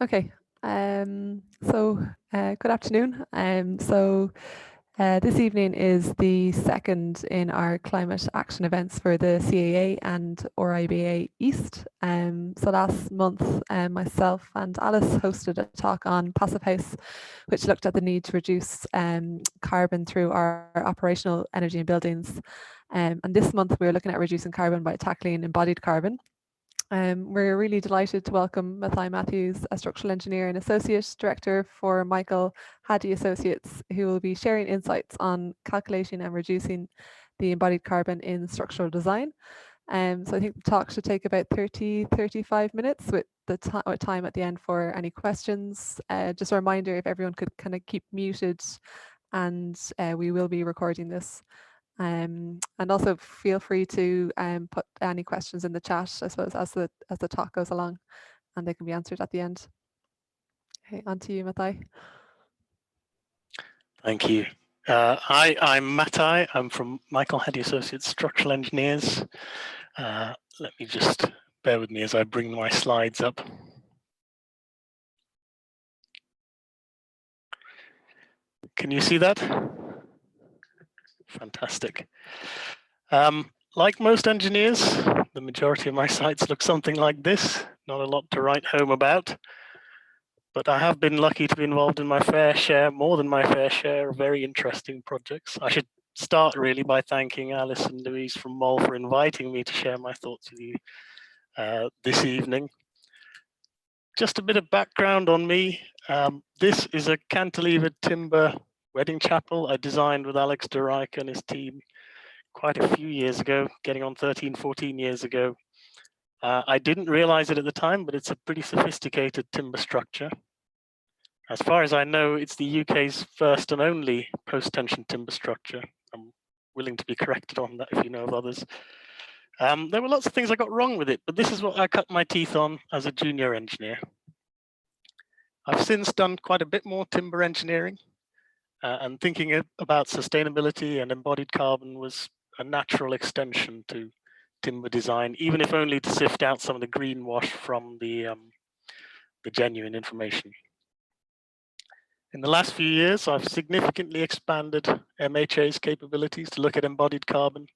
Okay, good afternoon. This evening is the second in our climate action events for the CAA and RIBA East. So last month, myself and Alice hosted a talk on Passive House, which looked at the need to reduce carbon through our operational energy in buildings. And this month, we're looking at reducing carbon by tackling embodied carbon. We're really delighted to welcome Mathai Mathew, a structural engineer and associate director for Michael Hadi Associates, who will be sharing insights on calculating and reducing the embodied carbon in structural design. So I think the talk should take about 35 minutes with the time at the end for any questions. Just a reminder, if everyone could kind of keep muted, and we will be recording this. And also feel free to put any questions in the chat, I suppose, as the talk goes along, and they can be answered at the end. Okay, on to you, Mathai. Thank you. Hi, I'm Mathai. I'm from Michael Hadi Associates, structural engineers. Let me just bear with me as I bring my slides up. Can you see that? Fantastic. Like most engineers, the majority of my sites look something like this. Not a lot to write home about. But I have been lucky to be involved in my fair share, more than my fair share, of very interesting projects. I should start really by thanking Alice and Louise from Mol for inviting me to share my thoughts with you this evening. Just a bit of background on me. This is a cantilevered timber wedding chapel I designed with Alex de Rijk and his team quite a few years ago, getting on 13, 14 years ago. I didn't realize it at the time, but it's a pretty sophisticated timber structure. As far as I know, it's the UK's first and only post-tension timber structure. I'm willing to be corrected on that if you know of others. There were lots of things I got wrong with it, but this is what I cut my teeth on as a junior engineer. I've since done quite a bit more timber engineering, and thinking about sustainability and embodied carbon was a natural extension to timber design, even if only to sift out some of the greenwash from the genuine information. In the last few years, I've significantly expanded MHA's capabilities to look at embodied carbon.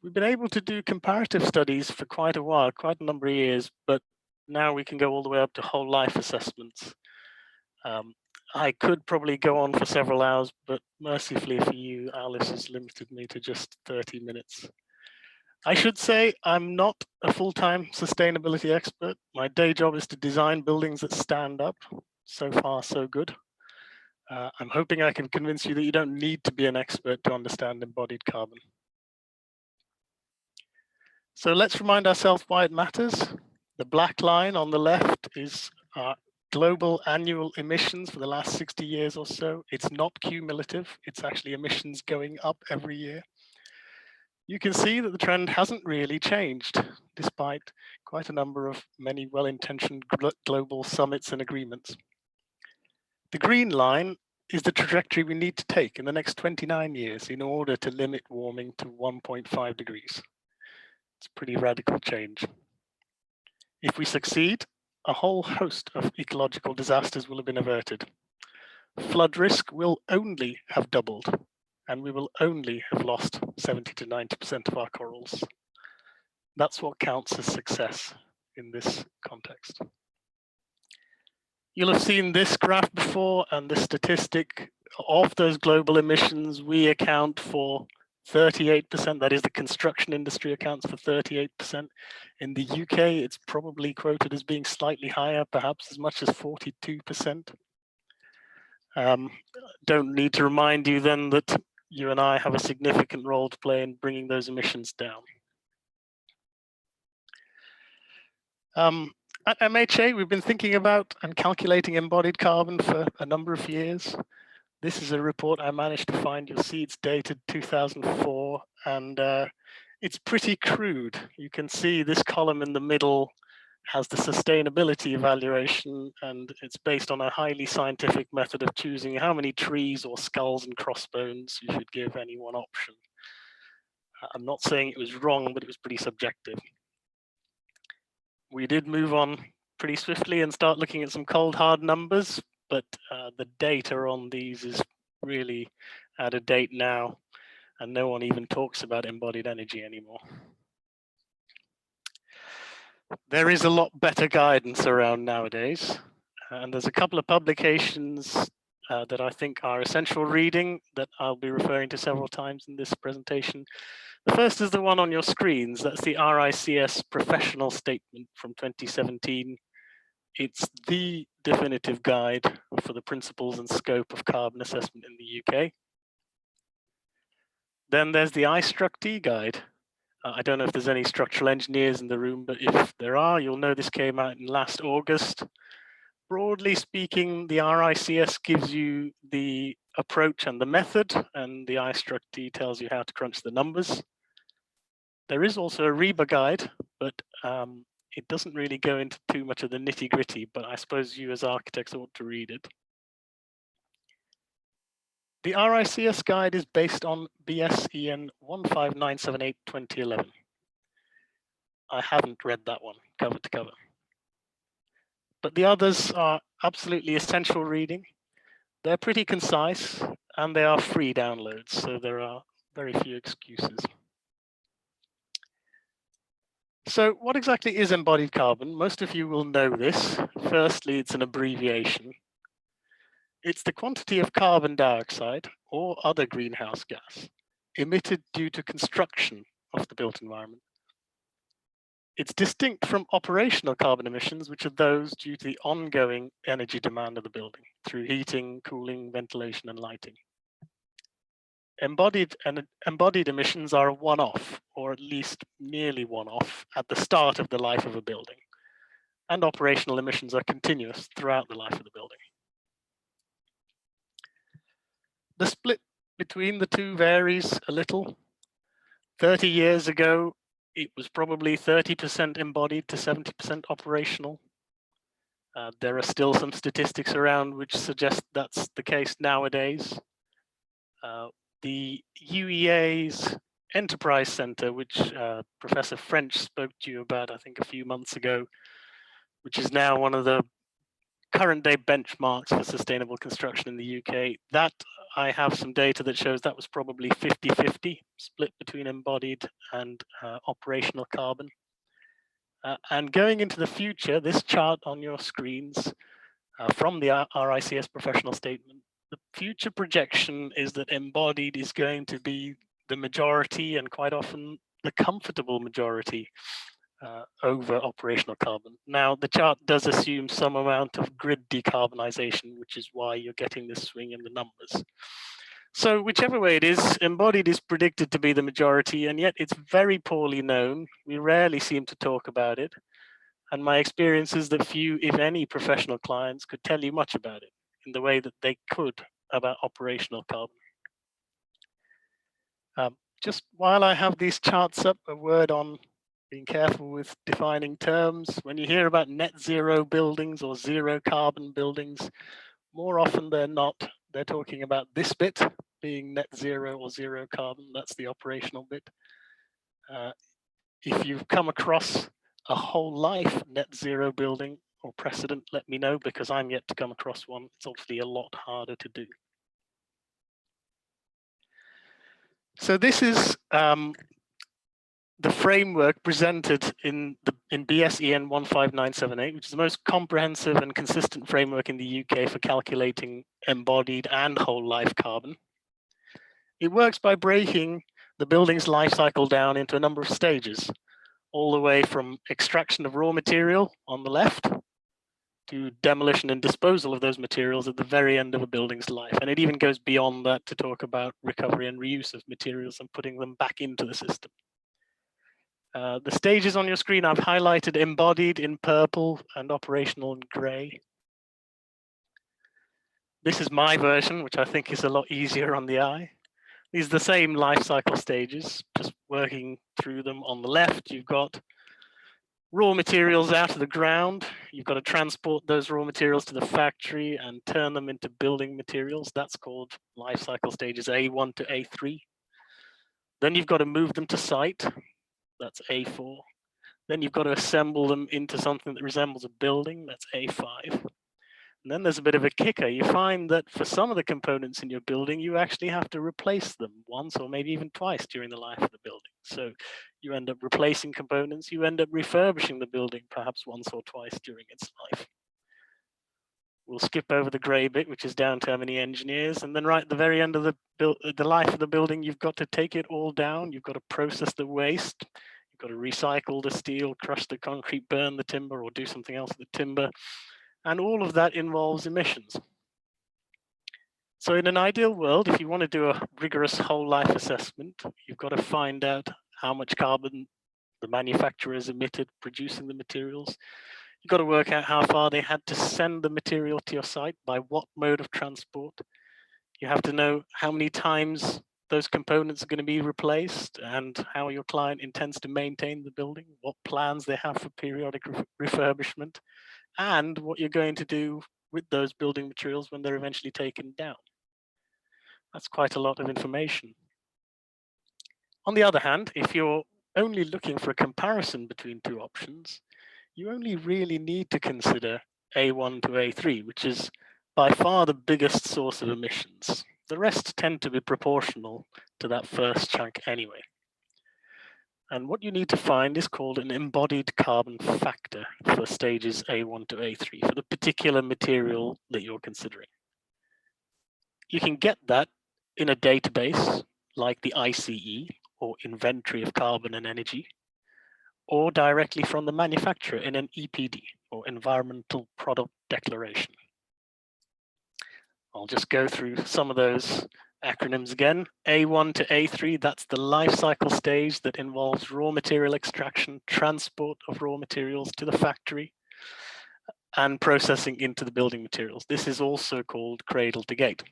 We've been able to do comparative studies for quite a while, quite a number of years, but now we can go all the way up to whole life assessments. I could probably go on for several hours, but mercifully for you, Alice has limited me to just 30 minutes. I should say I'm not a full-time sustainability expert. My day job is to design buildings that stand up. So far, so good. I'm hoping I can convince you that you don't need to be an expert to understand embodied carbon. So let's remind ourselves why it matters. The black line on the left is our global annual emissions for the last 60 years or so. It's not cumulative, it's actually emissions going up every year. You can see that the trend hasn't really changed, despite quite a number of many well-intentioned global summits and agreements. The green line is the trajectory we need to take in the next 29 years in order to limit warming to 1.5 degrees. It's a pretty radical change. If we succeed, a whole host of ecological disasters will have been averted. Flood risk will only have doubled, and we will only have lost 70 to 90% of our corals. That's what counts as success in this context. You'll have seen this graph before, and this statistic of those global emissions, we account for 38%. That is, the construction industry accounts for 38%. In the UK, it's probably quoted as being slightly higher, perhaps as much as 42%. Don't need to remind you then that you and I have a significant role to play in bringing those emissions down. At MHA, we've been thinking about and calculating embodied carbon for a number of years. This is a report I managed to find. You'll see it's dated 2004, and it's pretty crude. You can see this column in the middle has the sustainability evaluation, and it's based on a highly scientific method of choosing how many trees or skulls and crossbones you should give any one option. I'm not saying it was wrong, but it was pretty subjective. We did move on pretty swiftly and start looking at some cold hard numbers, but the data on these is really out of date now, and no one even talks about embodied energy anymore. There is a lot better guidance around nowadays, and there's a couple of publications that I think are essential reading that I'll be referring to several times in this presentation. The first is the one on your screens. That's the RICS professional statement from 2017. It's the definitive guide for the principles and scope of carbon assessment in the UK. Then there's the eyestructee guide. I don't know if there's any structural engineers in the room, but if there are, you'll know this came out in last August. Broadly speaking, the RICS gives you the approach and the method, and the eyestructee tells you how to crunch the numbers. There is also a RIBA guide, but it doesn't really go into too much of the nitty-gritty, but I suppose you as architects ought to read it. The RICS guide is based on BSEN 15978/2011. I haven't read that one cover to cover. But the others are absolutely essential reading. They're pretty concise and they are free downloads, so there are very few excuses. So what exactly is embodied carbon? Most of you will know this. Firstly, it's an abbreviation. It's the quantity of carbon dioxide or other greenhouse gas emitted due to construction of the built environment. It's distinct from operational carbon emissions, which are those due to the ongoing energy demand of the building through heating, cooling, ventilation, and lighting. Embodied emissions are a one-off, or at least nearly one-off, at the start of the life of a building. And operational emissions are continuous throughout the life of the building. The split between the two varies a little. 30 years ago, it was probably 30% embodied to 70% operational. There are still some statistics around which suggest that's the case nowadays. The UEA's Enterprise Center, which Professor French spoke to you about, I think, a few months ago, which is now one of the current day benchmarks for sustainable construction in the UK, that I have some data that shows that was probably 50-50 split between embodied and operational carbon. And going into the future, this chart on your screens from the RICS professional statement, the future projection is that embodied is going to be the majority and quite often the comfortable majority over operational carbon. Now, the chart does assume some amount of grid decarbonization, which is why you're getting this swing in the numbers. So whichever way it is, embodied is predicted to be the majority, and yet it's very poorly known. We rarely seem to talk about it. And my experience is that few, if any, professional clients could tell you much about it in the way that they could about operational carbon. Just while I have these charts up, a word on being careful with defining terms. When you hear about net zero buildings or zero carbon buildings, more often than not, they're talking about this bit being net zero or zero carbon. That's the operational bit. If you've come across a whole life net zero building or precedent, let me know, because I'm yet to come across one. It's obviously a lot harder to do. So this is the framework presented in BSEN 15978, which is the most comprehensive and consistent framework in the UK for calculating embodied and whole life carbon. It works by breaking the building's life cycle down into a number of stages, all the way from extraction of raw material on the left to demolition and disposal of those materials at the very end of a building's life. And it even goes beyond that to talk about recovery and reuse of materials and putting them back into the system. The stages on your screen, I've highlighted embodied in purple and operational in gray. This is my version, which I think is a lot easier on the eye. These are the same life cycle stages, just working through them. On the left, you've got raw materials out of the ground. You've got to transport those raw materials to the factory and turn them into building materials. That's called life cycle stages A1 to A3. Then you've got to move them to site. That's A4. Then you've got to assemble them into something that resembles a building, that's A5. And then there's a bit of a kicker. You find that for some of the components in your building, you actually have to replace them once or maybe even twice during the life of the building. So you end up replacing components, you end up refurbishing the building perhaps once or twice during its life. We'll skip over the gray bit, which is down to how many engineers. And then right at the very end of the life of the building, you've got to take it all down. You've got to process the waste. You've got to recycle the steel, crush the concrete, burn the timber, or do something else with the timber. And all of that involves emissions. So in an ideal world, if you want to do a rigorous whole life assessment, you've got to find out how much carbon the manufacturer has emitted producing the materials. You've got to work out how far they had to send the material to your site, by what mode of transport. You have to know how many times those components are going to be replaced and how your client intends to maintain the building, what plans they have for periodic refurbishment, and what you're going to do with those building materials when they're eventually taken down. That's quite a lot of information. On the other hand, if you're only looking for a comparison between two options, you only really need to consider A1 to A3, which is by far the biggest source of emissions. The rest tend to be proportional to that first chunk anyway. And what you need to find is called an embodied carbon factor for stages A1 to A3 for the particular material that you're considering. You can get that in a database like the ICE, or Inventory of Carbon and Energy, or directly from the manufacturer in an EPD, or Environmental Product Declaration. I'll just go through some of those acronyms again. A1 to A3, that's the life cycle stage that involves raw material extraction, transport of raw materials to the factory, and processing into the building materials. This is also called cradle to gate.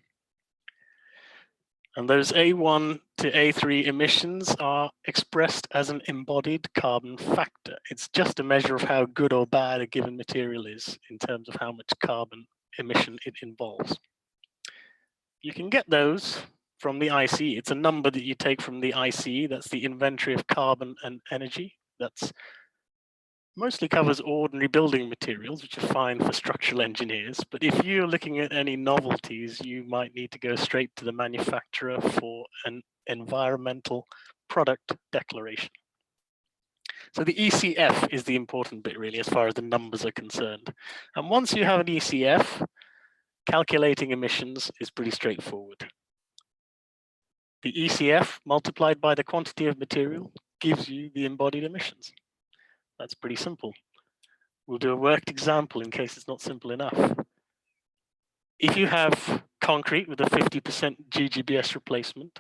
And those A1 to A3 emissions are expressed as an embodied carbon factor. It's just a measure of how good or bad a given material is in terms of how much carbon emission it involves. You can get those from the ICE. It's a number that you take from the ICE. That's the Inventory of Carbon and Energy. That's mostly covers ordinary building materials, which are fine for structural engineers. But if you're looking at any novelties, you might need to go straight to the manufacturer for an environmental product declaration. So the ECF is the important bit, really, as far as the numbers are concerned. And once you have an ECF, calculating emissions is pretty straightforward. The ECF multiplied by the quantity of material gives you the embodied emissions. That's pretty simple. We'll do a worked example in case it's not simple enough. If you have concrete with a 50% GGBS replacement,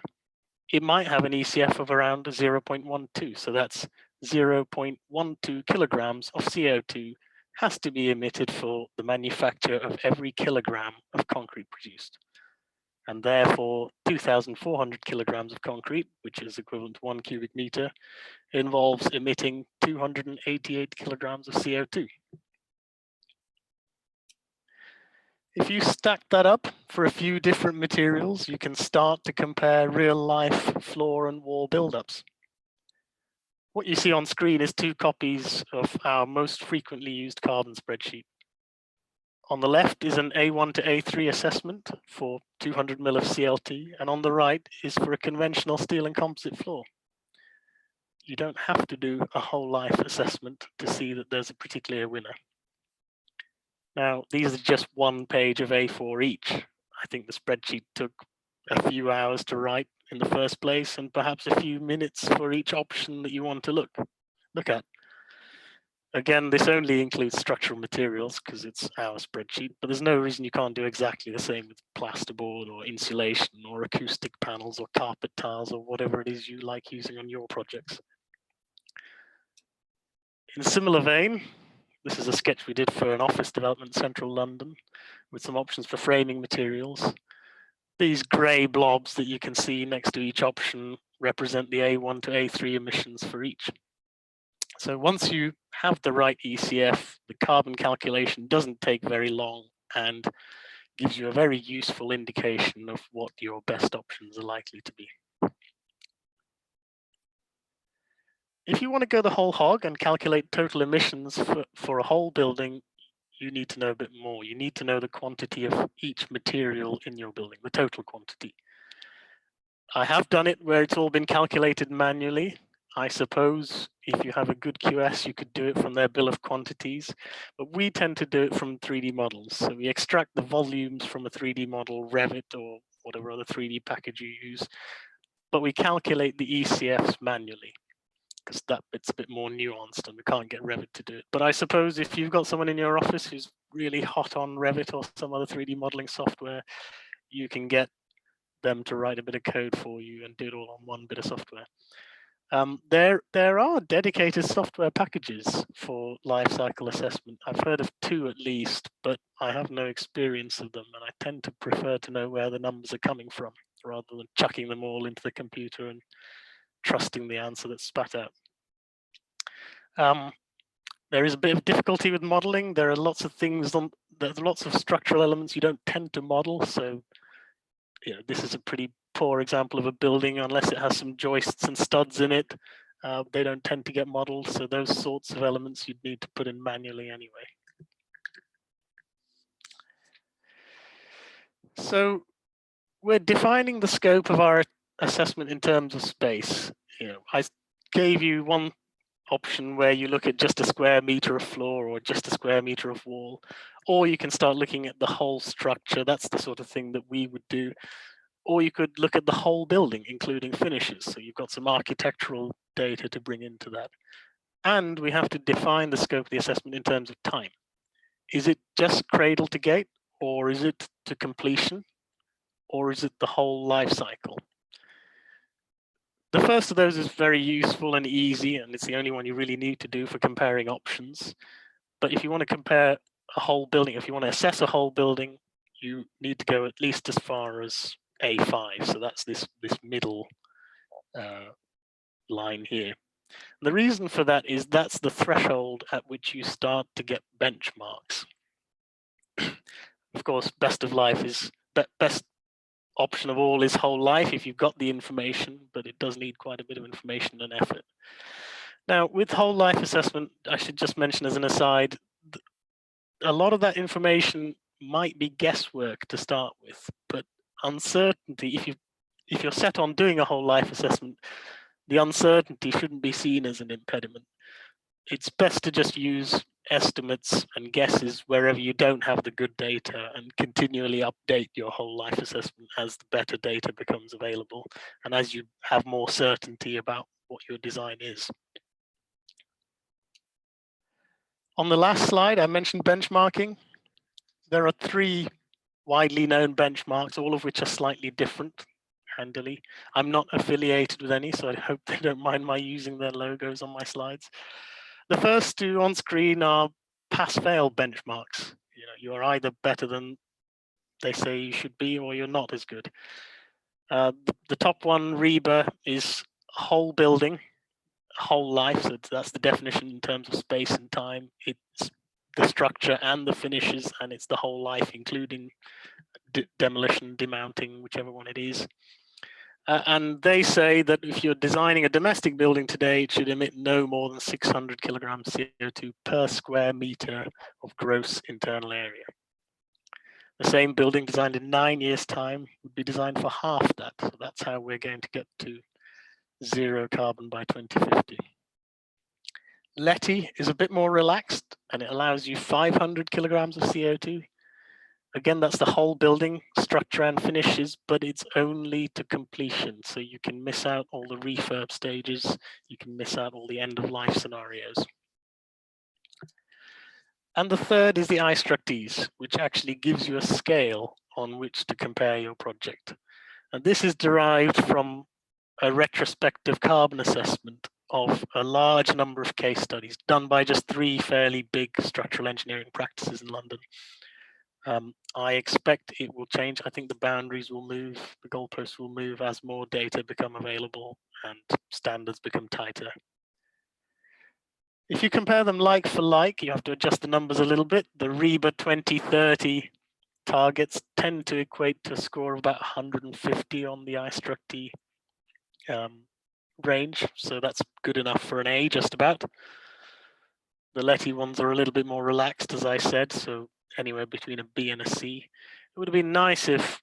it might have an ECF of around 0.12. So that's 0.12 kilograms of CO2 has to be emitted for the manufacture of every kilogram of concrete produced. And therefore, 2,400 kilograms of concrete, which is equivalent to 1 cubic meter, involves emitting 288 kilograms of CO2. If you stack that up for a few different materials, you can start to compare real-life floor and wall buildups. What you see on screen is 2 copies of our most frequently used carbon spreadsheet. On the left is an A1 to A3 assessment for 200 mil of CLT, and on the right is for a conventional steel and composite floor. You don't have to do a whole life assessment to see that there's a particular winner. Now, these are just 1 page of A4 each. I think the spreadsheet took a few hours to write in the first place, and perhaps a few minutes for each option that you want to look at. Again, this only includes structural materials because it's our spreadsheet, but there's no reason you can't do exactly the same with plasterboard or insulation or acoustic panels or carpet tiles or whatever it is you like using on your projects. In a similar vein, this is a sketch we did for an office development in central London with some options for framing materials. These grey blobs that you can see next to each option represent the A1 to A3 emissions for each. So once you have the right ECF, the carbon calculation doesn't take very long and gives you a very useful indication of what your best options are likely to be. If you want to go the whole hog and calculate total emissions for a whole building, you need to know a bit more. You need to know the quantity of each material in your building, the total quantity. I have done it where it's all been calculated manually. I suppose if you have a good QS, you could do it from their bill of quantities, but we tend to do it from 3D models. So we extract the volumes from a 3D model, Revit or whatever other 3D package you use, but we calculate the ECFs manually, because that bit's a bit more nuanced and we can't get Revit to do it. But I suppose if you've got someone in your office who's really hot on Revit or some other 3D modeling software, you can get them to write a bit of code for you and do it all on one bit of software. There are dedicated software packages for life cycle assessment. I've heard of 2 at least, but I have no experience of them, and I tend to prefer to know where the numbers are coming from rather than chucking them all into the computer and trusting the answer that's spat out. There is a bit of difficulty with modeling. There are lots of things there's lots of structural elements you don't tend to model. So, this is a pretty poor example of a building unless it has some joists and studs in it. They don't tend to get modeled. So those sorts of elements you'd need to put in manually anyway. So we're defining the scope of our assessment in terms of space. I gave you one option where you look at just a square meter of floor or just a square meter of wall, or you can start looking at the whole structure. That's the sort of thing that we would do. Or you could look at the whole building, including finishes. So you've got some architectural data to bring into that. And we have to define the scope of the assessment in terms of time. Is it just cradle to gate, or is it to completion, or is it the whole life cycle? The first of those is very useful and easy, and it's the only one you really need to do for comparing options. But if you want to compare a whole building, if you want to assess a whole building, you need to go at least as far as A5. So that's this middle line here. And the reason for that is that's the threshold at which you start to get benchmarks. Of course, best of life is best option of all is whole life if you've got the information, but it does need quite a bit of information and effort. Now, with whole life assessment, I should just mention as an aside, a lot of that information might be guesswork to start with, but uncertainty, if you're set on doing a whole life assessment, the uncertainty shouldn't be seen as an impediment. It's best to just use estimates and guesses wherever you don't have the good data, and continually update your whole life assessment as the better data becomes available and as you have more certainty about what your design is. On the last slide, I mentioned benchmarking. There are 3 widely known benchmarks, all of which are slightly different, handily. I'm not affiliated with any, so I hope they don't mind my using their logos on my slides. The first 2 on screen are pass-fail benchmarks. You're either better than they say you should be, or you're not as good. The top one, RIBA, is whole building, whole life. So that's the definition in terms of space and time. It's the structure and the finishes, and it's the whole life, including demolition, demounting, whichever one it is. And they say that if you're designing a domestic building today, it should emit no more than 600 kilograms CO2 per square meter of gross internal area. The same building designed in 9 years' time would be designed for half that. So that's how we're going to get to 0 carbon by 2050. LETI is a bit more relaxed, and it allows you 500 kilograms of CO2. Again, that's the whole building, structure and finishes, but it's only to completion. So you can miss out all the refurb stages. You can miss out all the end of life scenarios. And the third is the eyestructees, which actually gives you a scale on which to compare your project. And this is derived from a retrospective carbon assessment of a large number of case studies done by just 3 fairly big structural engineering practices in London. I expect it will change. I think the boundaries will move, the goalposts will move as more data become available and standards become tighter. If you compare them like for like, you have to adjust the numbers a little bit. The RIBA 2030 targets tend to equate to a score of about 150 on the eyestructee range, so that's good enough for an A just about. The Letty ones are a little bit more relaxed, as I said, so anywhere between a B and a C. It would have been nice if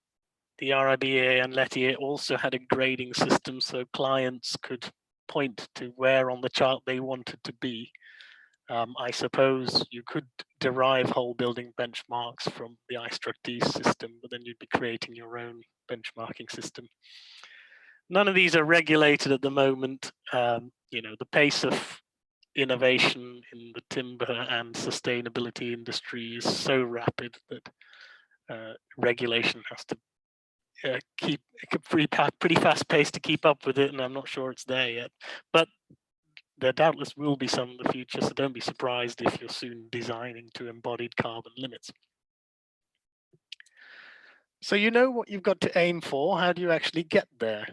the RIBA and Letty also had a grading system so clients could point to where on the chart they wanted to be. I suppose you could derive whole building benchmarks from the eyestructees system, but then you'd be creating your own benchmarking system. None of these are regulated at the moment. You know, the pace of innovation in the timber and sustainability industry is so rapid that regulation has to keep pretty fast pace to keep up with it, and I'm not sure it's there yet. But there doubtless will be some in the future, so don't be surprised if you're soon designing to embodied carbon limits. So you know what you've got to aim for. How do you actually get there?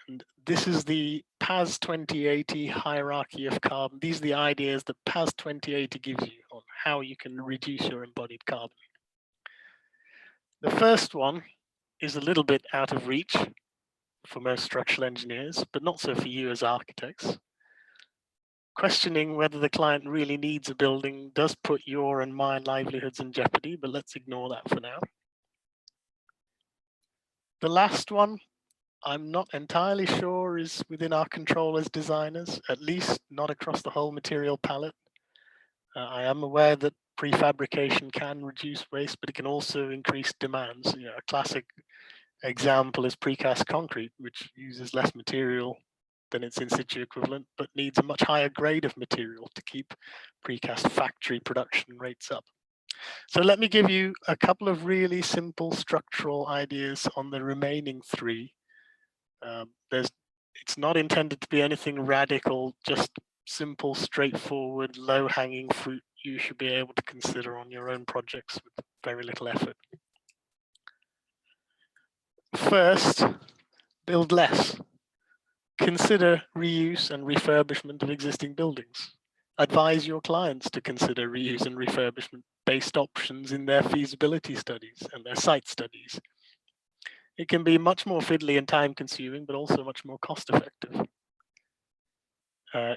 And this is the PAS 2080 hierarchy of carbon. These are the ideas that PAS 2080 gives you on how you can reduce your embodied carbon. The first one is a little bit out of reach for most structural engineers, but not so for you as architects. Questioning whether the client really needs a building does put your and my livelihoods in jeopardy, but let's ignore that for now. The last one, I'm not entirely sure is within our control as designers, at least not across the whole material palette. I am aware that prefabrication can reduce waste, but it can also increase demands. You know, a classic example is precast concrete, which uses less material than its in situ equivalent, but needs a much higher grade of material to keep precast factory production rates up. So let me give you a couple of really simple structural ideas on the remaining three. It's not intended to be anything radical, just simple, straightforward, low-hanging fruit you should be able to consider on your own projects with very little effort. First, build less. Consider reuse and refurbishment of existing buildings. Advise your clients to consider reuse and refurbishment-based options in their feasibility studies and their site studies. It can be much more fiddly and time-consuming, but also much more cost-effective.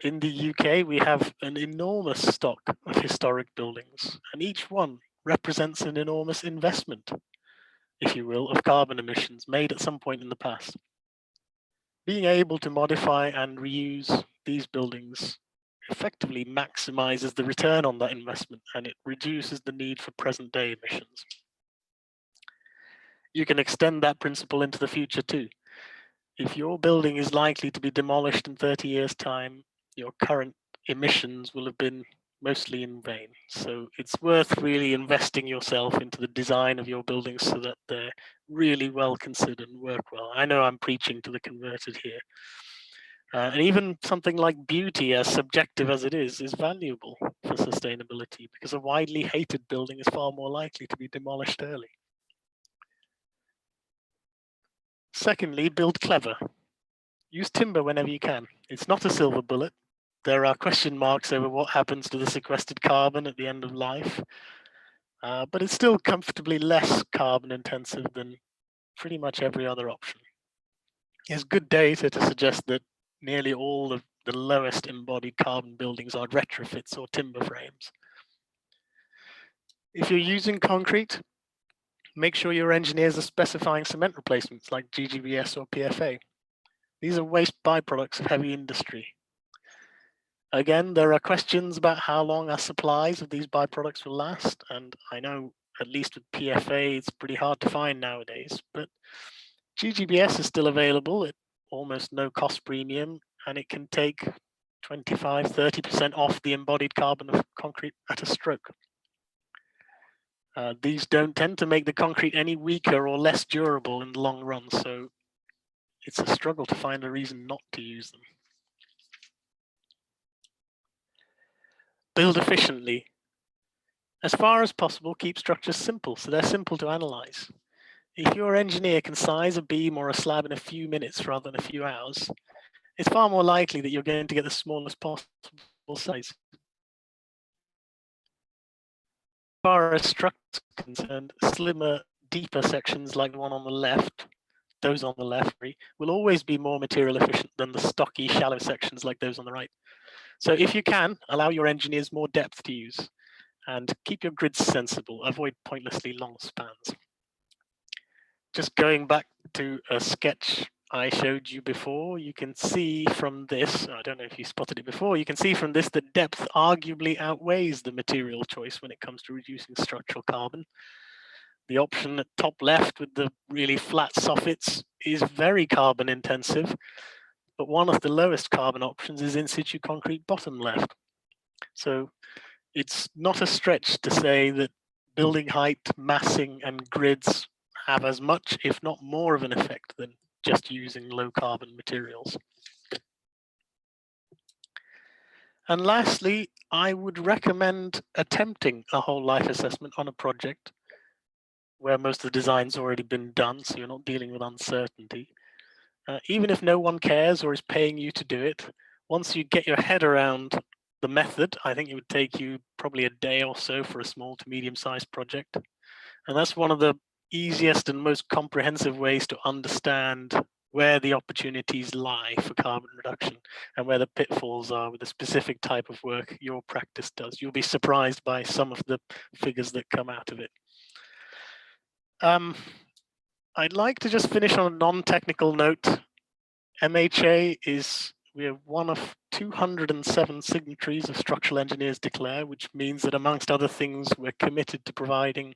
In the UK, we have an enormous stock of historic buildings, and each one represents an enormous investment, if you will, of carbon emissions made at some point in the past. Being able to modify and reuse these buildings effectively maximizes the return on that investment, and it reduces the need for present-day emissions. You can extend that principle into the future too. If your building is likely to be demolished in 30 years' time, your current emissions will have been mostly in vain. So it's worth really investing yourself into the design of your buildings so that they're really well considered and work well. I know I'm preaching to the converted here. And even something like beauty, as subjective as it is valuable for sustainability, because a widely hated building is far more likely to be demolished early. Secondly, build clever. Use timber whenever you can. It's not a silver bullet. There are question marks over what happens to the sequestered carbon at the end of life, but it's still comfortably less carbon intensive than pretty much every other option. There's good data to suggest that nearly all of the lowest embodied carbon buildings are retrofits or timber frames. If you're using concrete, make sure your engineers are specifying cement replacements like GGBS or PFA. These are waste byproducts of heavy industry. Again, there are questions about how long our supplies of these byproducts will last, and I know at least with PFA it's pretty hard to find nowadays, but GGBS is still available at almost no cost premium, and it can take 25–30% off the embodied carbon of concrete at a stroke. These don't tend to make the concrete any weaker or less durable in the long run, so it's a struggle to find a reason not to use them. Build efficiently. As far as possible, keep structures simple, so they're simple to analyze. If your engineer can size a beam or a slab in a few minutes rather than a few hours, it's far more likely that you're going to get the smallest possible size. As far as structures are concerned, slimmer, deeper sections like the one on the left those on the left, will always be more material efficient than the stocky, shallow sections like those on the right. So if you can, allow your engineers more depth to use and keep your grids sensible, avoid pointlessly long spans. Just going back to a sketch I showed you before, you can see from this, I don't know if you spotted it before, you can see from this that depth arguably outweighs the material choice when it comes to reducing structural carbon. The option at top left with the really flat soffits is very carbon intensive, but one of the lowest carbon options is in situ concrete bottom left. So it's not a stretch to say that building height, massing, and grids have as much, if not more, of an effect than just using low carbon materials. And lastly, I would recommend attempting a whole life assessment on a project where most of the design's already been done, so you're not dealing with uncertainty. Even if no one cares or is paying you to do it, once you get your head around the method, I think it would take you probably a day or so for a small to medium-sized project. And that's one of the easiest and most comprehensive ways to understand where the opportunities lie for carbon reduction and where the pitfalls are with the specific type of work your practice does. You'll be surprised by some of the figures that come out of it. I'd like to just finish on a non-technical note. MHA we're one of 207 signatories of Structural Engineers Declare, which means that amongst other things, we're committed to providing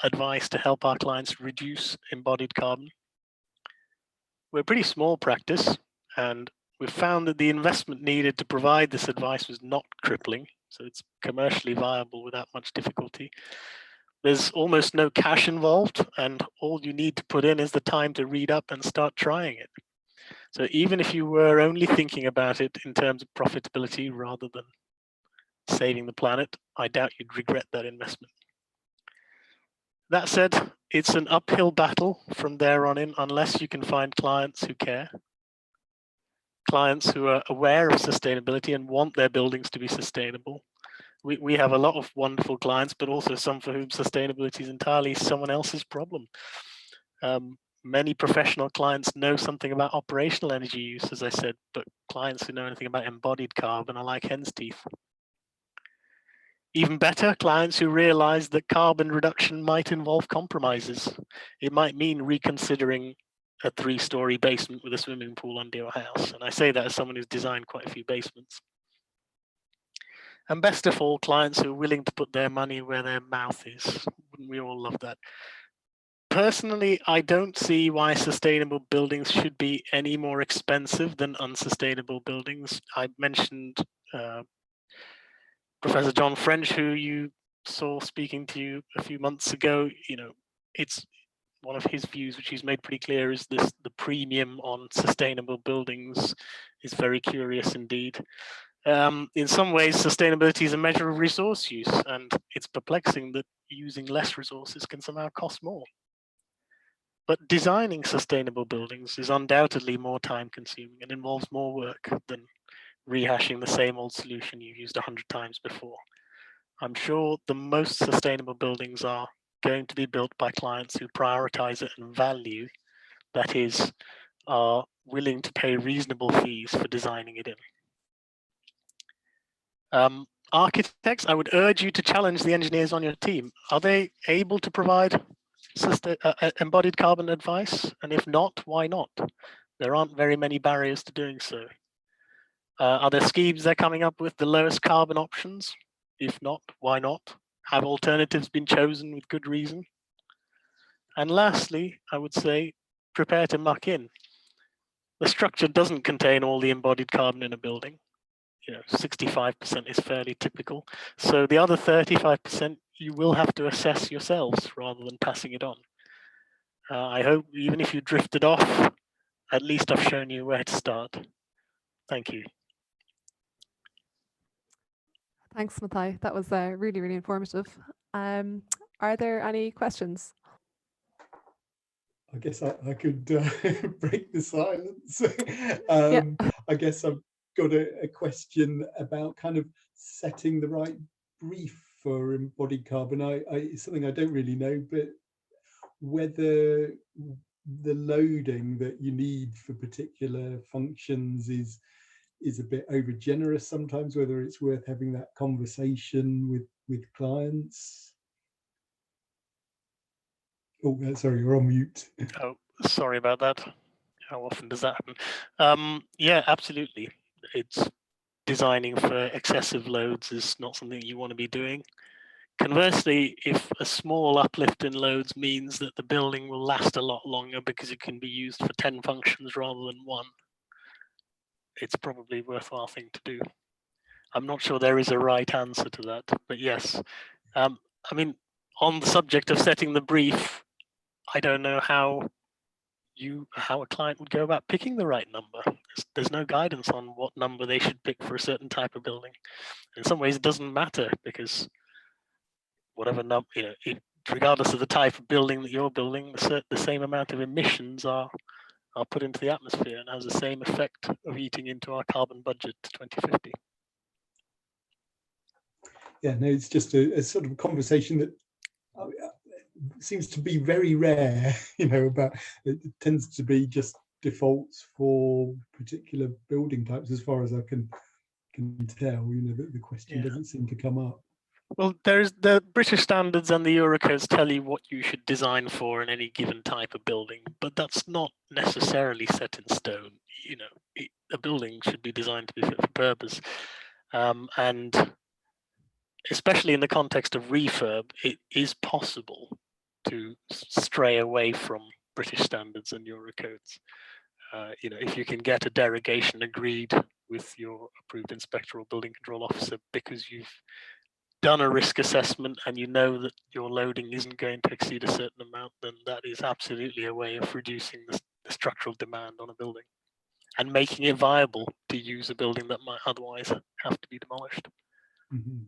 advice to help our clients reduce embodied carbon. We're a pretty small practice, and we've found that the investment needed to provide this advice was not crippling, so it's commercially viable without much difficulty. There's almost no cash involved, and all you need to put in is the time to read up and start trying it. So even if you were only thinking about it in terms of profitability rather than saving the planet, I doubt you'd regret that investment. That said, it's an uphill battle from there on in unless you can find clients who care, clients who are aware of sustainability and want their buildings to be sustainable. We have a lot of wonderful clients, but also some for whom sustainability is entirely someone else's problem. Many professional clients know something about operational energy use, as I said, but clients who know anything about embodied carbon are like hen's teeth. Even better, clients who realize that carbon reduction might involve compromises. It might mean reconsidering a 3-story basement with a swimming pool under your house. And I say that as someone who's designed quite a few basements. And best of all, clients who are willing to put their money where their mouth is. Wouldn't we all love that? Personally, I don't see why sustainable buildings should be any more expensive than unsustainable buildings. I mentioned Professor John French, who you saw speaking to you a few months ago. It's one of his views, which he's made pretty clear, is the premium on sustainable buildings is very curious indeed. In some ways, sustainability is a measure of resource use, and it's perplexing that using less resources can somehow cost more. But designing sustainable buildings is undoubtedly more time consuming and involves more work than rehashing the same old solution you've used 100 times before. I'm sure the most sustainable buildings are going to be built by clients who prioritize it and value, that is, are willing to pay reasonable fees for designing it in. Architects, I would urge you to challenge the engineers on your team. Are they able to provide embodied carbon advice? And if not, why not? There aren't very many barriers to doing so. Are there schemes they're coming up with the lowest carbon options? If not, why not? Have alternatives been chosen with good reason? And lastly, I would say, prepare to muck in. The structure doesn't contain all the embodied carbon in a building. 65% is fairly typical. So the other 35% you will have to assess yourselves rather than passing it on. I hope even if you drifted off, at least I've shown you where to start. Thank you. Thanks, Mathai. That was really, really informative. Are there any questions? I guess I could break the silence. Yeah. I guess I've got a question about kind of setting the right brief for embodied carbon. It's something I don't really know, but whether the loading that you need for particular functions is a bit over generous sometimes, whether it's worth having that conversation with clients. Oh, sorry, you're on mute. Oh, sorry about that. How often does that happen? Yeah, absolutely. It's designing for excessive loads is not something you want to be doing. Conversely, if a small uplift in loads means that the building will last a lot longer because it can be used for 10 functions rather than one, it's probably a worthwhile thing to do. I'm not sure there is a right answer to that, but yes. I mean, on the subject of setting the brief, I don't know how a client would go about picking the right number. There's no guidance on what number they should pick for a certain type of building. In some ways, it doesn't matter because whatever number, regardless of the type of building that you're building, the same amount of emissions are put into the atmosphere and has the same effect of eating into our carbon budget to 2050. Yeah, no, it's just a sort of conversation that seems to be very rare, about it tends to be just defaults for particular building types, as far as I can tell. The question doesn't seem to come up. Well, there's the British standards and the Eurocodes tell you what you should design for in any given type of building, but that's not necessarily set in stone. A building should be designed to be fit for purpose, and especially in the context of refurb, it is possible to stray away from British standards and Eurocodes. If you can get a derogation agreed with your approved inspector or building control officer because you've done a risk assessment and you know that your loading isn't going to exceed a certain amount, then that is absolutely a way of reducing the structural demand on a building and making it viable to use a building that might otherwise have to be demolished. Mm-hmm.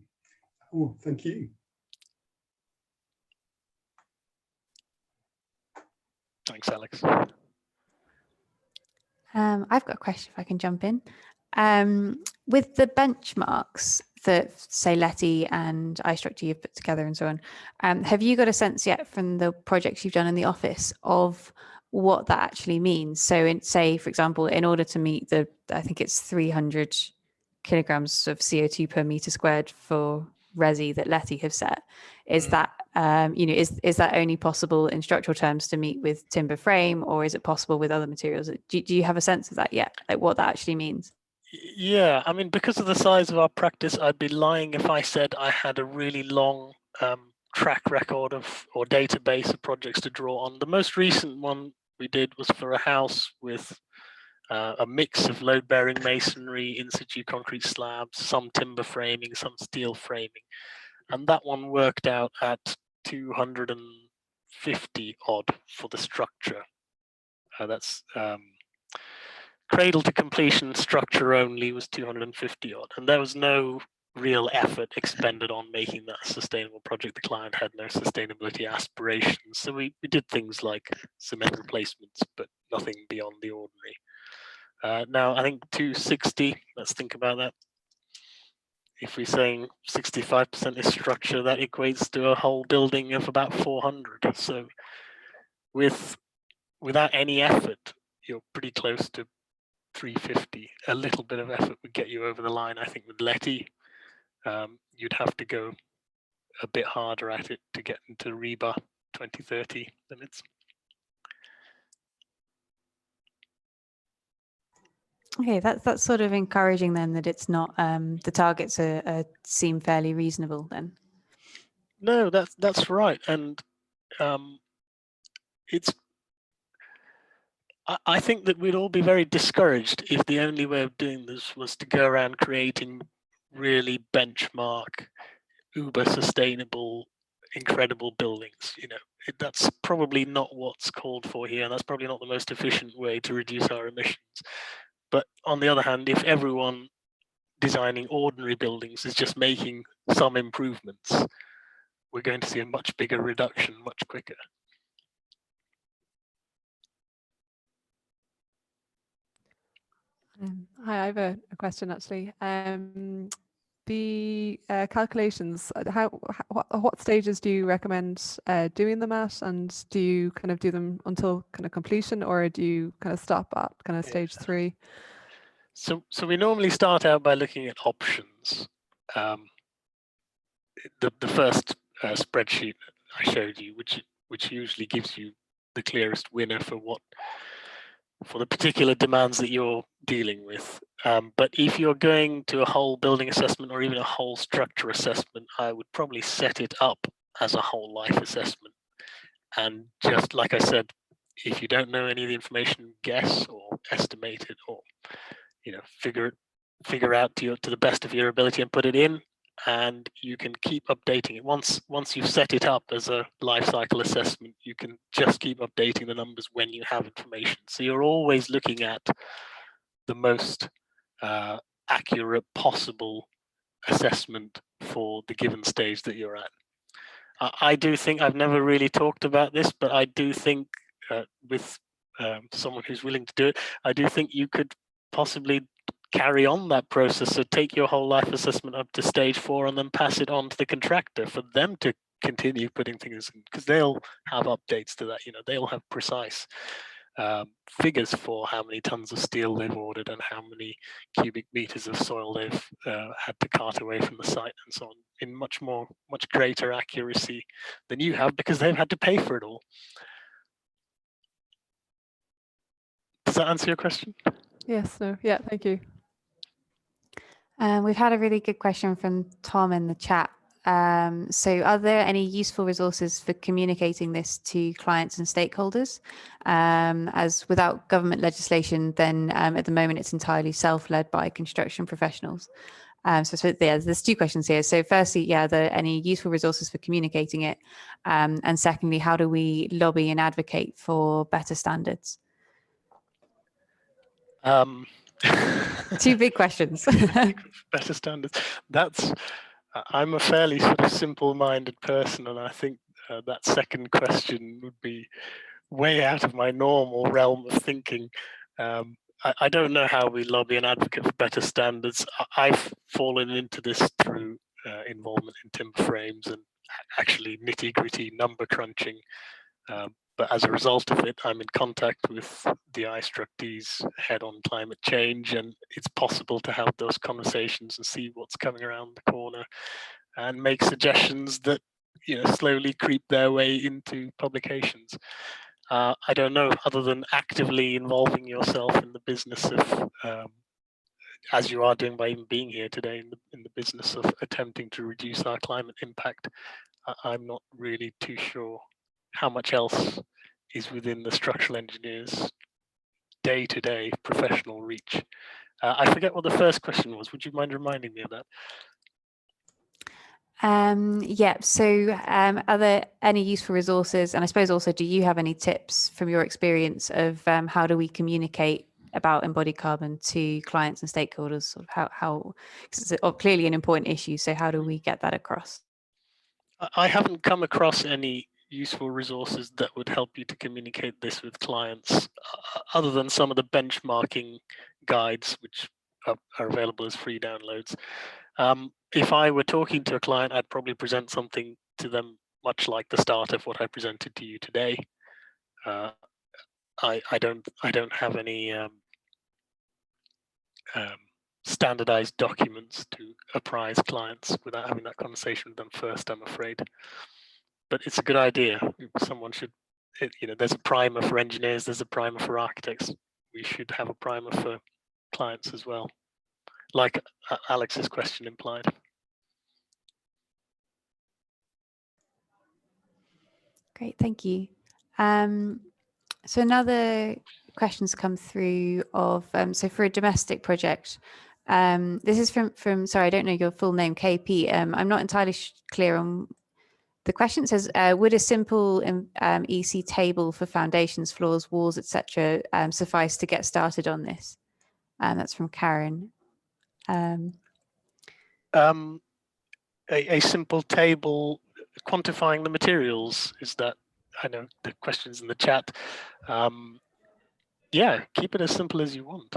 Oh, thank you. Thanks, Alex. I've got a question if I can jump in. With the benchmarks that, say, Letty and iStructee have put together and so on, have you got a sense yet from the projects you've done in the office of what that actually means? So, say, for example, in order to meet I think it's 300 kilograms of CO2 per meter squared for Resi that Letty have set, is that is that only possible in structural terms to meet with timber frame, or is it possible with other materials? Do you have a sense of that yet, like what that actually means? Yeah, I mean, because of the size of our practice, I'd be lying if I said I had a really long track record or database of projects to draw on. The most recent one we did was for a house with a mix of load-bearing masonry, in-situ concrete slabs, some timber framing, some steel framing. And that one worked out at 250 odd for the structure. That's cradle to completion structure only was 250 odd. And there was no real effort expended on making that a sustainable project. The client had no sustainability aspirations. So we did things like cement replacements, but nothing beyond the ordinary. Now, I think 260, let's think about that. If we're saying 65% is structure, that equates to a whole building of about 400. So without any effort, you're pretty close to 350. A little bit of effort would get you over the line. I think with Letty, you'd have to go a bit harder at it to get into RIBA 2030 limits. Okay, that's sort of encouraging then, that it's not the targets seem fairly reasonable then. No, that's right, and I think that we'd all be very discouraged if the only way of doing this was to go around creating really benchmark, uber sustainable, incredible buildings. That's probably not what's called for here, and that's probably not the most efficient way to reduce our emissions. But on the other hand, if everyone designing ordinary buildings is just making some improvements, we're going to see a much bigger reduction much quicker. Hi, I have a question actually. the calculations, what stages do you recommend doing them at, and do you kind of do them until kind of completion, or do you kind of stop at kind of stage 3? So we normally start out by looking at options. The first spreadsheet I showed you, which usually gives you the clearest winner for the particular demands that you're dealing with. But if you're going to a whole building assessment or even a whole structure assessment, I would probably set it up as a whole life assessment. And just like I said, if you don't know any of the information, guess or estimate it, or figure out to the best of your ability and put it in, and you can keep updating it. Once you've set it up as a life cycle assessment, you can just keep updating the numbers when you have information. So you're always looking at the most accurate possible assessment for the given stage that you're at. I do think, I've never really talked about this, but I do think with someone who's willing to do it, I do think you could possibly carry on that process. So take your whole life assessment up to stage 4 and then pass it on to the contractor for them to continue putting things in, because they'll have updates to that. They'll have precise figures for how many tons of steel they've ordered and how many cubic meters of soil they've had to cart away from the site and so on, in much greater accuracy than you have, because they've had to pay for it all. Does that answer your question? Yes, no, yeah, thank you. We've had a really good question from Tom in the chat. So are there any useful resources for communicating this to clients and stakeholders? As without government legislation, then at the moment it's entirely self-led by construction professionals. So yeah, there's 2 questions here. So firstly, yeah, are there any useful resources for communicating it? And secondly, how do we lobby and advocate for better standards? 2 big questions. Better standards. I'm a fairly sort of simple-minded person, and I think that second question would be way out of my normal realm of thinking. I don't know how we lobby and advocate for better standards. I've fallen into this through involvement in timber frames and actually nitty-gritty number crunching. But as a result of it, I'm in contact with the eyestructees head on climate change, and it's possible to have those conversations and see what's coming around the corner and make suggestions that slowly creep their way into publications. I don't know, other than actively involving yourself in the business of, as you are doing by even being here today, in the business of attempting to reduce our climate impact, I'm not really too sure how much else is within the structural engineers' day-to-day professional reach. I forget what the first question was. Would you mind reminding me of that? Yeah, so are there any useful resources? And I suppose also, do you have any tips from your experience of how do we communicate about embodied carbon to clients and stakeholders? Sort of how cause it's clearly an important issue. So how do we get that across? I haven't come across any useful resources that would help you to communicate this with clients, other than some of the benchmarking guides, which are available as free downloads. If I were talking to a client, I'd probably present something to them much like the start of what I presented to you today. I don't have any standardized documents to apprise clients without having that conversation with them first, I'm afraid. But it's a good idea. Someone should, there's a primer for engineers, there's a primer for architects. We should have a primer for clients as well, like Alex's question implied. Great, thank you. So another question's come through of, so for a domestic project, this is from sorry, I don't know your full name, KP. I'm not entirely clear on the question. It says, would a simple EC table for foundations, floors, walls, etc. Suffice to get started on this? That's from Karen. A simple table quantifying the materials, is that, I know the questions in the chat. Yeah, keep it as simple as you want.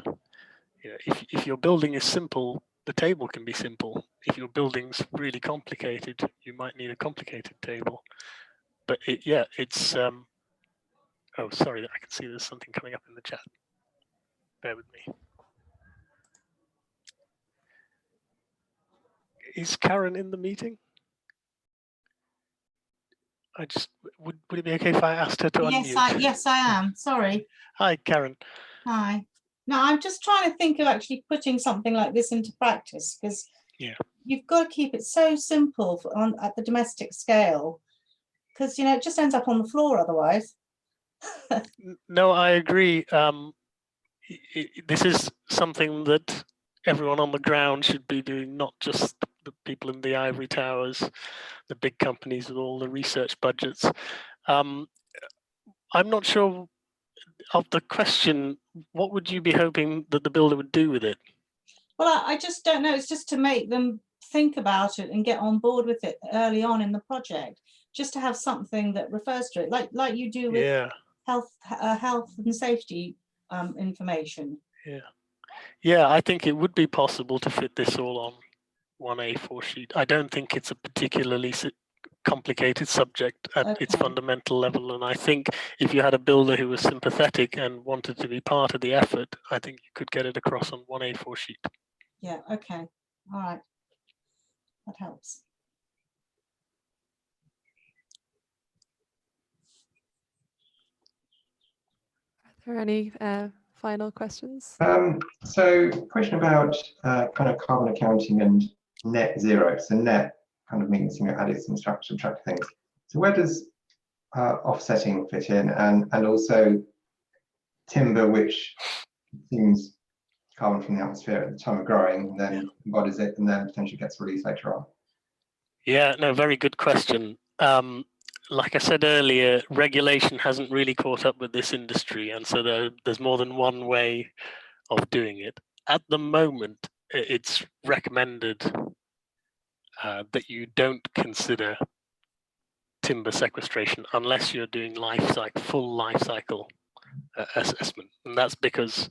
If your building is simple, the table can be simple. If your building's really complicated, you might need a complicated table. But it's oh, sorry, I can see there's something coming up in the chat. Bear with me. Is Karen in the meeting? I just would it be okay if I asked her to unmute? Yes, I am. Sorry. Hi, Karen. Hi. No, I'm just trying to think of actually putting something like this into practice, because you've got to keep it so simple at the domestic scale, because it just ends up on the floor otherwise. No, I agree. This is something that everyone on the ground should be doing, not just the people in the ivory towers, the big companies with all the research budgets. I'm not sure of the question. What would you be hoping that the builder would do with it? Well, I just don't know. It's just to make them think about it and get on board with it early on in the project, just to have something that refers to it, like you do with health and safety information. Yeah, I think it would be possible to fit this all on one A4 sheet. I don't think it's a particularly complicated subject at its fundamental level, and I think if you had a builder who was sympathetic and wanted to be part of the effort, I think you could get it across on one A4 sheet. Yeah, okay, all right, that helps. Are there any final questions? So question about kind of carbon accounting and net zero. So net kind of means added some subtract things. So where does offsetting fit in, and also timber, which seems carbon from the atmosphere at the time of growing, and then embodies it, and then potentially gets released later on? Yeah, no, very good question. Like I said earlier, regulation hasn't really caught up with this industry, and so there's more than one way of doing it. At the moment, it's recommended that you don't consider timber sequestration unless you're doing full life cycle assessment, and that's because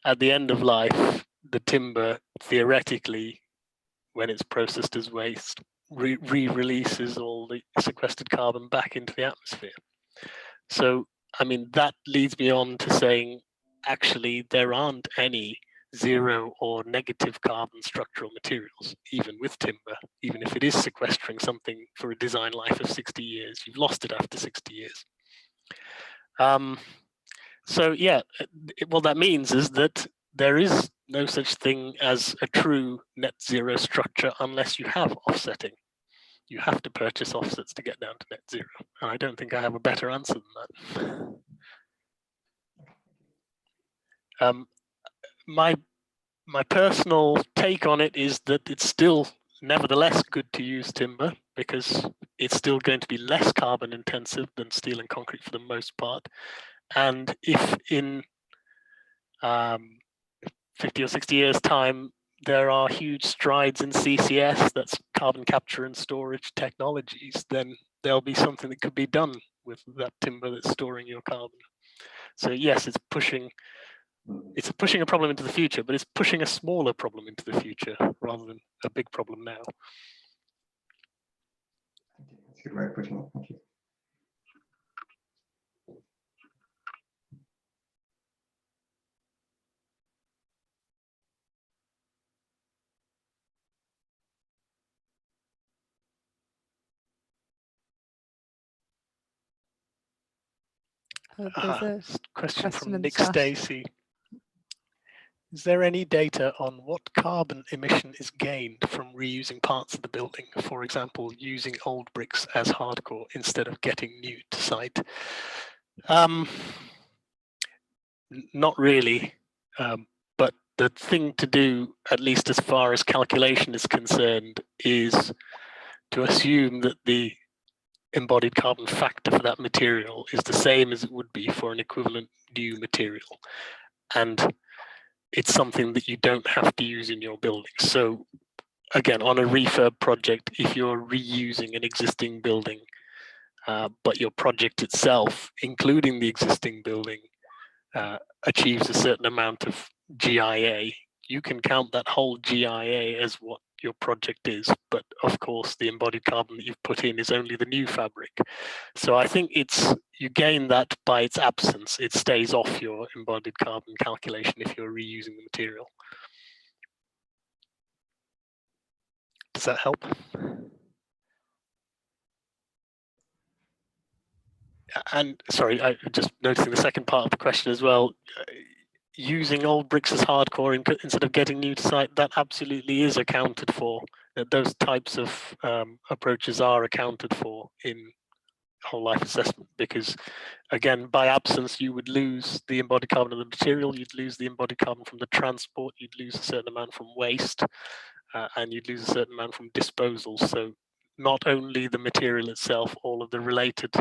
at the end of life, the timber theoretically, when it's processed as waste, re-releases all the sequestered carbon back into the atmosphere. So, I mean, that leads me on to saying, actually, there aren't any zero or negative carbon structural materials, even with timber, even if it is sequestering something for a design life of 60 years, you've lost it after 60 years. So yeah, what that means is that there is no such thing as a true net zero structure unless you have offsetting. You have to purchase offsets to get down to net zero. And I don't think I have a better answer than that. My personal take on it is that it's still nevertheless good to use timber, because it's still going to be less carbon intensive than steel and concrete for the most part. And if in 50 or 60 years time, there are huge strides in CCS, that's carbon capture and storage technologies, then there'll be something that could be done with that timber that's storing your carbon. So yes, it's pushing a problem into the future, but it's pushing a smaller problem into the future rather than a big problem now. That's a good way of putting it. Thank you. There's a question from in the Nick chat. Stacey. Is there any data on what carbon emission is gained from reusing parts of the building? For example, using old bricks as hardcore instead of getting new to site? Not really, but the thing to do, at least as far as calculation is concerned, is to assume that the embodied carbon factor for that material is the same as it would be for an equivalent new material. And it's something that you don't have to use in your building. So again, on a refurb project, if you're reusing an existing building, but your project itself, including the existing building, achieves a certain amount of GIA, you can count that whole GIA as what your project is, but of course the embodied carbon that you've put in is only the new fabric. So I think you gain that by its absence. It stays off your embodied carbon calculation if you're reusing the material. Does that help? And sorry, I just noticing the second part of the question as well. Using old bricks as hardcore instead of getting new to site, that absolutely is accounted for. Those types of approaches are accounted for in whole life assessment, because again, by absence, you would lose the embodied carbon of the material, you'd lose the embodied carbon from the transport, you'd lose a certain amount from waste, and you'd lose a certain amount from disposal. So not only the material itself, all of the related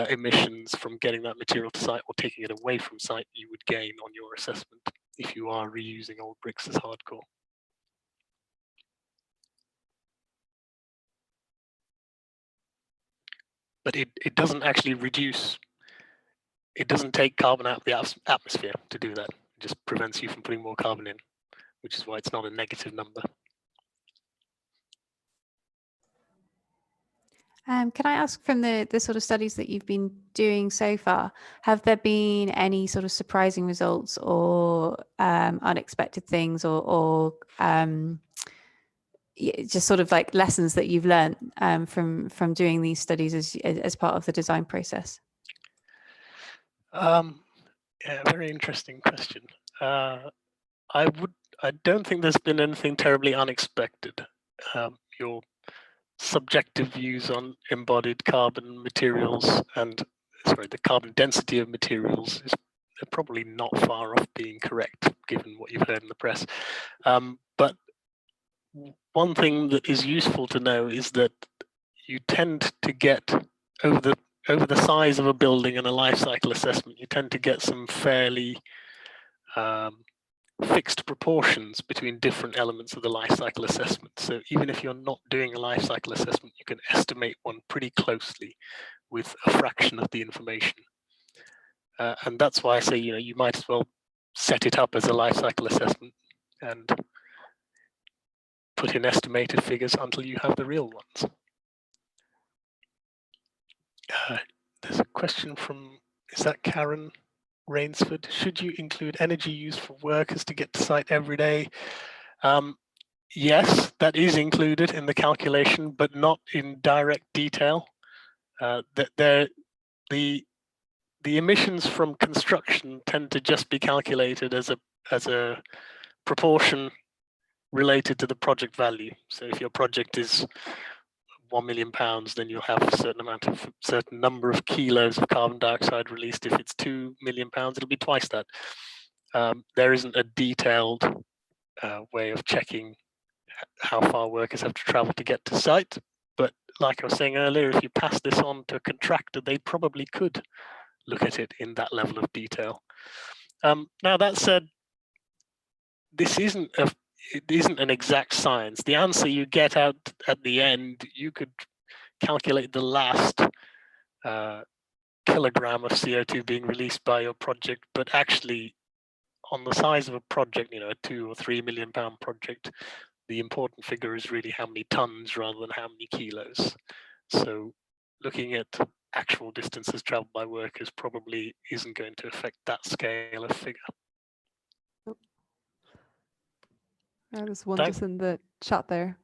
emissions from getting that material to site or taking it away from site, you would gain on your assessment if you are reusing old bricks as hardcore. But it doesn't actually reduce, it doesn't take carbon out of the atmosphere to do that. It just prevents you from putting more carbon in, which is why it's not a negative number. Can I ask, from the sort of studies that you've been doing so far, have there been any sort of surprising results or unexpected things, or just sort of like lessons that you've learned from doing these studies as part of the design process? Yeah, very interesting question. I don't think there's been anything terribly unexpected. Your subjective views on embodied carbon materials and the carbon density of materials is probably not far off being correct, given what you've heard in the press. But one thing that is useful to know is that you tend to get, over the size of a building and a life cycle assessment, you tend to get some fairly fixed proportions between different elements of the life cycle assessment. So even if you're not doing a life cycle assessment, you can estimate one pretty closely with a fraction of the information. And that's why I say, you might as well set it up as a life cycle assessment and put in estimated figures until you have the real ones. There's a question from, is that Karen Rainsford? Should you include energy used for workers to get to site every day? Yes, that is included in the calculation, but not in direct detail. The emissions from construction tend to just be calculated as a proportion related to the project value. So if your project is £1 million, then you'll have a certain number of kilos of carbon dioxide released. If it's £2 million, it'll be twice that. There isn't a detailed way of checking how far workers have to travel to get to site. But like I was saying earlier, if you pass this on to a contractor, they probably could look at it in that level of detail. Now, that said, this isn't an exact science. The answer you get out at the end, you could calculate the last kilogram of CO2 being released by your project, but actually on the size of a project, a £2 or £3 million project, the important figure is really how many tons rather than how many kilos. So looking at actual distances traveled by workers probably isn't going to affect that scale of figure. There's one just in the chat there.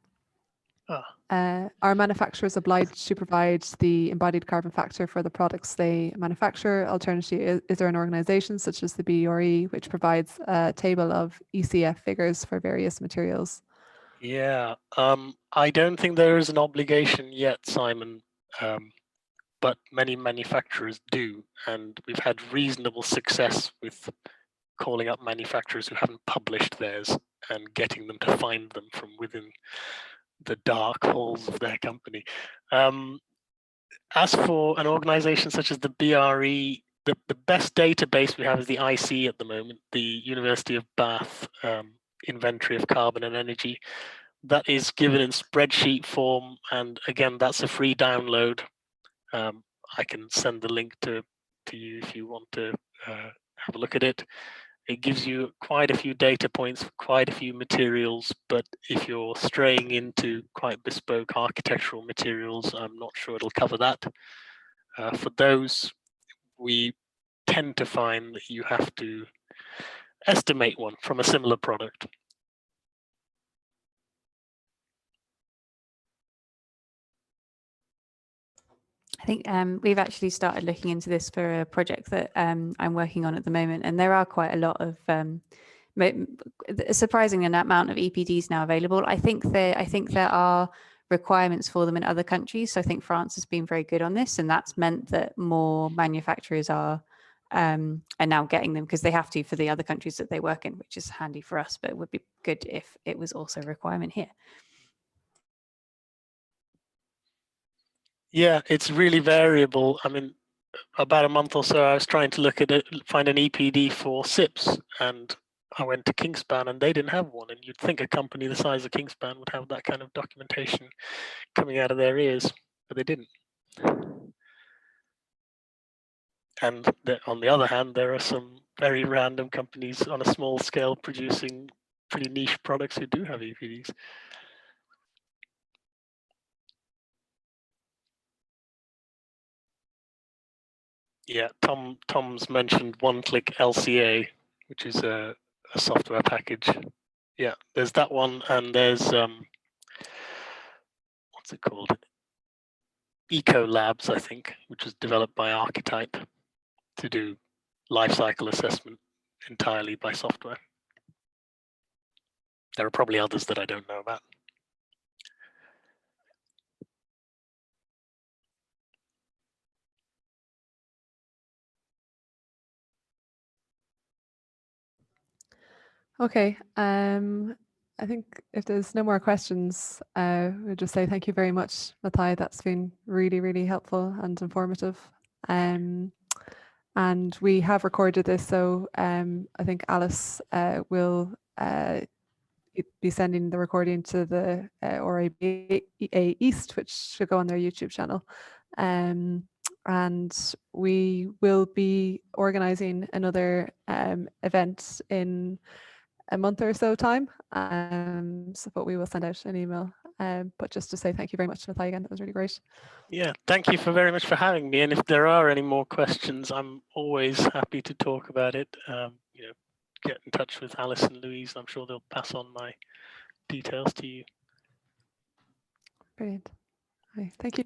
Are manufacturers obliged to provide the embodied carbon factor for the products they manufacture? Alternatively, is there an organization such as the BRE which provides a table of ECF figures for various materials? Yeah, I don't think there is an obligation yet, Simon, but many manufacturers do, and we've had reasonable success with calling up manufacturers who haven't published theirs and getting them to find them from within the dark halls of their company. As for an organization such as the BRE, the best database we have is the IC at the moment, the University of Bath inventory of carbon and energy. That is given in spreadsheet form, and again, that's a free download. I can send the link to you if you want to have a look at it. It gives you quite a few data points, quite a few materials, but if you're straying into quite bespoke architectural materials, I'm not sure it'll cover that. For those, we tend to find that you have to estimate one from a similar product. I think we've actually started looking into this for a project that I'm working on at the moment, and there are quite a lot of a surprising amount of EPDs now available. I think there are requirements for them in other countries. So I think France has been very good on this, and that's meant that more manufacturers are now getting them because they have to for the other countries that they work in, which is handy for us, but it would be good if it was also a requirement here. Yeah, it's really variable. I mean, about a month or so, I was trying to look at it, find an EPD for SIPs, and I went to Kingspan and they didn't have one. And you'd think a company the size of Kingspan would have that kind of documentation coming out of their ears, but they didn't. And on the other hand, there are some very random companies on a small scale producing pretty niche products who do have EPDs. Yeah, Tom's mentioned one-click LCA, which is a software package. Yeah, there's that one, and there's what's it called? Eco Labs, I think, which was developed by Archetype to do lifecycle assessment entirely by software. There are probably others that I don't know about. Okay, I think if there's no more questions, we'll just say thank you very much, Mathai. That's been really, really helpful and informative. And we have recorded this, so I think Alice will be sending the recording to the RIBA East, which should go on their YouTube channel. And we will be organising another event in a month or so time, but we will send out an email. But just to say thank you very much, Mathai, again, that was really great. Yeah, thank you very much for having me. And if there are any more questions, I'm always happy to talk about it. You know, get in touch with Alice and Louise. I'm sure they'll pass on my details to you. Brilliant. Right, thank you.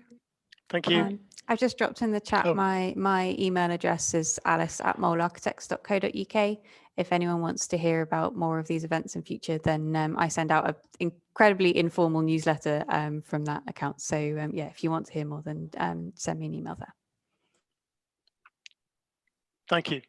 Thank you. I've just dropped in the chat. Oh. My email address is alice@molearchitects.co.uk. If anyone wants to hear about more of these events in future, then I send out an incredibly informal newsletter from that account. So yeah, if you want to hear more, then send me an email there. Thank you.